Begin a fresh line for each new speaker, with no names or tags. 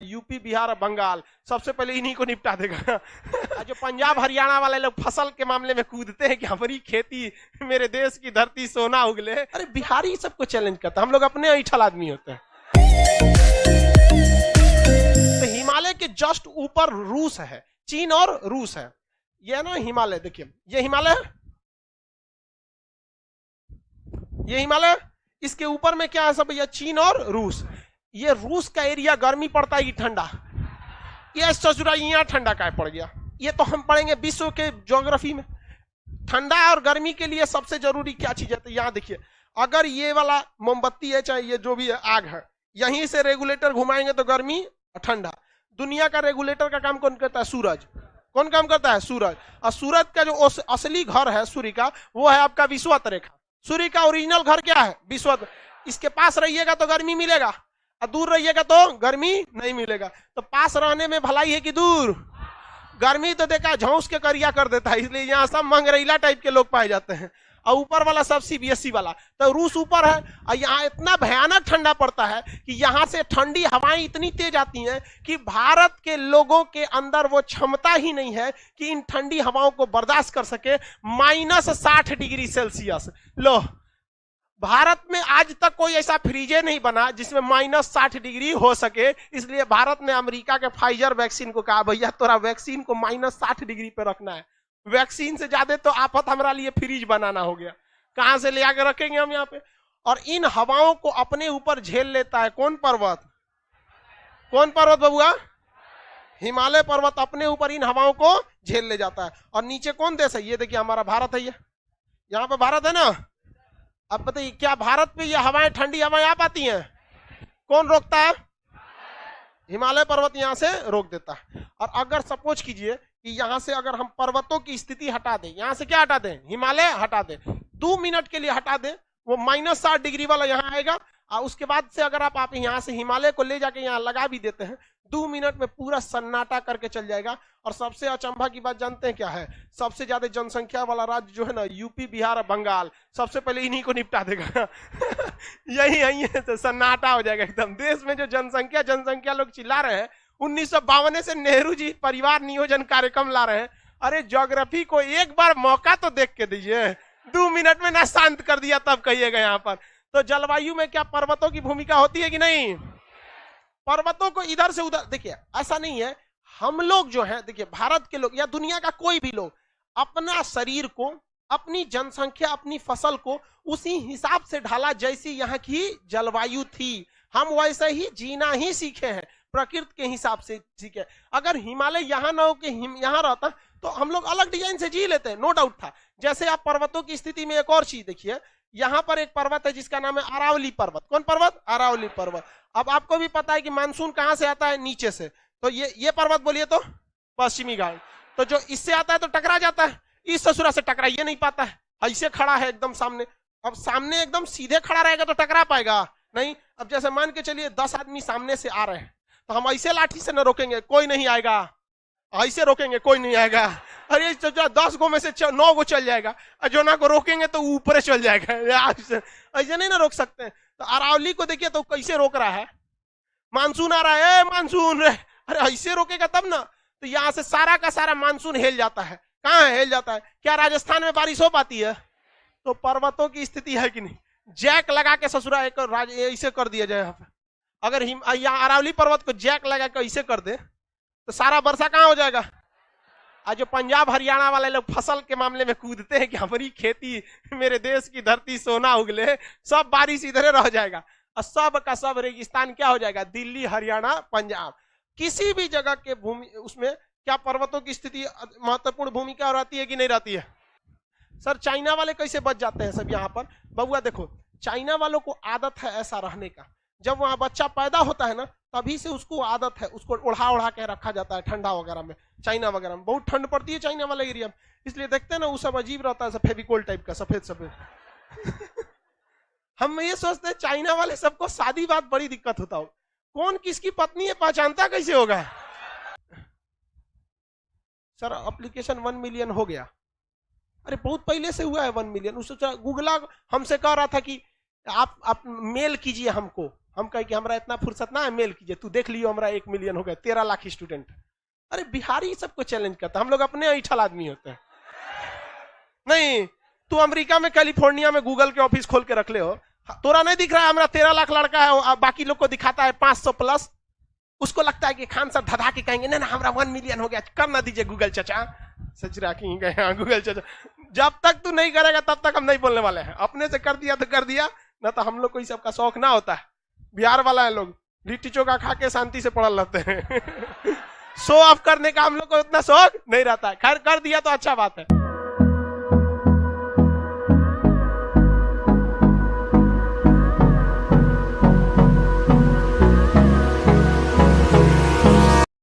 UP Bihar और बंगाल सबसे पहले इन्हीं को निपटा देगा। जो पंजाब हरियाणा वाले लोग फसल के मामले में कूदते हैं कि हमारी खेती मेरे देश की धरती सोना उगले, अरे बिहारी सबको चैलेंज करता है, हम लोग अपने ऐठल आदमी होते हैं। तो हिमालय के जस्ट ऊपर रूस है, चीन और रूस है, ये ना हिमालय, देखिए ये हिमालय है, ये हिमालय, इसके ऊपर में क्या है सब भैया, चीन और रूस। ये रूस का एरिया गर्मी पड़ता है कि ठंडा, ये ससुरा यहाँ ठंडा क्या पड़ गया, ये तो हम पढ़ेंगे विश्व के ज्योग्राफी में। ठंडा और गर्मी के लिए सबसे जरूरी क्या चीज है, तो यहाँ देखिए, अगर ये वाला मोमबत्ती है चाहे ये जो भी है आग है, यहीं से रेगुलेटर घुमाएंगे तो गर्मी और ठंडा। दुनिया का रेगुलेटर का काम कौन करता है, सूरज। कौन काम करता है, सूरज। और सूरज का जो असली घर है सूर्य का, वो है आपका विषुवत रेखा। सूर्य का ओरिजिनल घर क्या है, विषुवत। इसके पास रहिएगा तो गर्मी मिलेगा और दूर रहिएगा तो गर्मी नहीं मिलेगा। तो पास रहने में भलाई है कि दूर, गर्मी तो देखा झौंस के करिया कर देता है, इसलिए यहाँ सब मंगरैला टाइप के लोग पाए जाते हैं। और ऊपर वाला सब सीबीएसई वाला, तो रूस ऊपर है और यहाँ इतना भयानक ठंडा पड़ता है कि यहाँ से ठंडी हवाएं इतनी तेज आती हैं कि भारत के लोगों के अंदर वो क्षमता ही नहीं है कि इन ठंडी हवाओं को बर्दाश्त कर सके। -60 डिग्री सेल्सियस। लो, भारत में आज तक कोई ऐसा फ्रीजे नहीं बना जिसमें -60 डिग्री हो सके, इसलिए भारत ने अमेरिका के फाइजर वैक्सीन को कहा, भैया तोरा वैक्सीन को -60 डिग्री पे रखना है, वैक्सीन से ज्यादा तो आफत हमारा लिए फ्रीज बनाना हो गया, कहां से ले आकर रखेंगे हम यहाँ पे। और इन हवाओं को अपने ऊपर झेल लेता है कौन पर्वत, कौन पर्वत बबुआ, हिमालय पर्वत अपने ऊपर इन हवाओं को झेल ले जाता है। और नीचे कौन देश है, ये देखिए हमारा भारत है, ये यहाँ पे भारत है ना। अब बताइए क्या भारत पे ये हवाएं, ठंडी हवाएं आ पाती हैं, कौन रोकता है, हिमालय पर्वत यहाँ से रोक देता है। और अगर सपोज कीजिए कि यहाँ से अगर हम पर्वतों की स्थिति हटा दें, यहाँ से क्या हटा दें, हिमालय हटा दें, 2 मिनट के लिए हटा दें, वो -60 डिग्री वाला यहाँ आएगा। और उसके बाद से अगर आप यहाँ से हिमालय को ले जाके यहाँ लगा भी देते हैं, 2 मिनट में पूरा सन्नाटा करके चल जाएगा। और सबसे अचंभा की बात जानते हैं क्या है, सबसे ज्यादा जनसंख्या वाला राज्य जो है ना, यूपी बिहार और बंगाल, सबसे पहले इन्हीं को निपटा देगा। यही है, तो सन्नाटा हो जाएगा एकदम। देश में जो जनसंख्या लोग चिल्ला रहे हैं, 1952 से नेहरू जी परिवार नियोजन कार्यक्रम ला रहे हैं। अरे ज्योग्राफी को एक बार मौका तो देख के दीजिए, 2 मिनट में ना शांत कर दिया तब कहिएगा यहाँ पर। तो जलवायु में क्या पर्वतों की भूमिका होती है कि नहीं, पर्वतों को इधर से उधर, देखिए ऐसा नहीं है, हम लोग जो है, देखिए भारत के लोग या दुनिया का कोई भी लोग अपना शरीर को, अपनी जनसंख्या, अपनी फसल को उसी हिसाब से ढाला जैसी यहाँ की जलवायु थी, हम वैसे ही जीना ही सीखे हैं, प्रकृति के हिसाब से सीखे। अगर हिमालय यहाँ ना हो कि यहाँ रहता तो हम लोग अलग डिजाइन से जी लेते हैं, नो डाउट था। जैसे आप पर्वतों की स्थिति में एक और चीज देखिए, यहाँ पर एक पर्वत है जिसका नाम है अरावली पर्वत। कौन पर्वत, अरावली पर्वत। अब आपको भी पता है कि मानसून कहां से आता है, नीचे से। तो ये पर्वत बोलिए तो पश्चिमी घाट, तो जो इससे आता है तो टकरा जाता है, इस ससुरा से टकराइए नहीं पाता है, ऐसे खड़ा है एकदम सामने। अब सामने एकदम सीधे खड़ा रहेगा तो टकरा पाएगा नहीं। अब जैसे मान के चलिए 10 आदमी सामने से आ रहे हैं, तो हम ऐसे लाठी से न रोकेंगे, कोई नहीं आएगा, ऐसे रोकेंगे कोई नहीं आएगा, अरे 10 गो में से 9 गो चल जाएगा, और जो ना को रोकेंगे तो ऊपर चल जाएगा, ऐसे नहीं ना रोक सकते। तो अरावली को देखिए तो कैसे रोक रहा है, मानसून आ रहा है, मानसून, अरे ऐसे रोकेगा तब ना। तो यहाँ से सारा का सारा मानसून हिल जाता है। कहाँ है, हिल जाता है। क्या राजस्थान में बारिश हो पाती है? तो पर्वतों की स्थिति है कि नहीं, जैक लगा के ससुरा एक ऐसे कर दिया जाए। अगर यहाँ अरावली पर्वत को जैक लगा के ऐसे कर दे तो सारा वर्षा कहाँ हो जाएगा। आज जो पंजाब हरियाणा वाले लोग फसल के मामले में कूदते हैं कि हमारी खेती मेरे देश की धरती सोना उगले, सब बारिश इधर रह जाएगा और सब का सब रेगिस्तान क्या हो जाएगा, दिल्ली, हरियाणा, पंजाब, किसी भी जगह के भूमि उसमें क्या पर्वतों की स्थिति महत्वपूर्ण भूमिका रहती है कि नहीं रहती है। सर चाइना वाले कैसे बच जाते हैं सब यहाँ पर, बबुआ देखो, चाइना वालों को आदत है ऐसा रहने का। जब वहां बच्चा पैदा होता है ना, तभी से उसको आदत है, उसको उड़ा के रखा जाता है ठंडा वगैरह में। चाइना वगैरह में बहुत ठंड पड़ती है चाइना वाले एरिया में, इसलिए देखते हैं ना वो सब अजीब रहता है, फेविकोल टाइप का सफेद सफेद। हम ये सोचते हैं चाइना वाले सबको शादी बात बड़ी दिक्कत होता हो, कौन किसकी पत्नी है पहचानता कैसे होगा। सर एप्लीकेशन 1 मिलियन हो गया, अरे बहुत पहले से हुआ है 1 मिलियन। उससे गूगला हमसे कह रहा था कि आप मेल कीजिए हमको, हम कहे कि हमारा इतना फुर्सत ना है, मेल कीजिए, तू देख लियो हमारा 1 मिलियन हो गया, 13 लाख स्टूडेंट। अरे बिहारी सबको चैलेंज करता, हम लोग अपने ऐठल आदमी होते हैं। नहीं, तू अमेरिका में कैलिफोर्निया में गूगल के ऑफिस खोल के रख ले हो, तोरा नहीं दिख रहा है हमारा 13 लाख लड़का है, बाकी लोग को दिखाता है 500 प्लस, उसको लगता है कि खान साहब धधा के कहेंगे ना ना हमारा 1 मिलियन हो गया, कर ना दीजिए गूगल चाचा। सच रखी गए गूगल चाचा, जब तक तू नहीं करेगा तब तक हम नहीं बोलने वाले हैं। अपने से कर दिया तो कर दिया, ना तो हम लोग को इस सबका शौक ना होता है। बिहार वाला है लोग लिट्टी चोखा खा के शांति से पड़ल रहते हैं। शो ऑफ करने का हम लोग को उतना शौक नहीं रहता है। खैर कर दिया तो अच्छा बात है।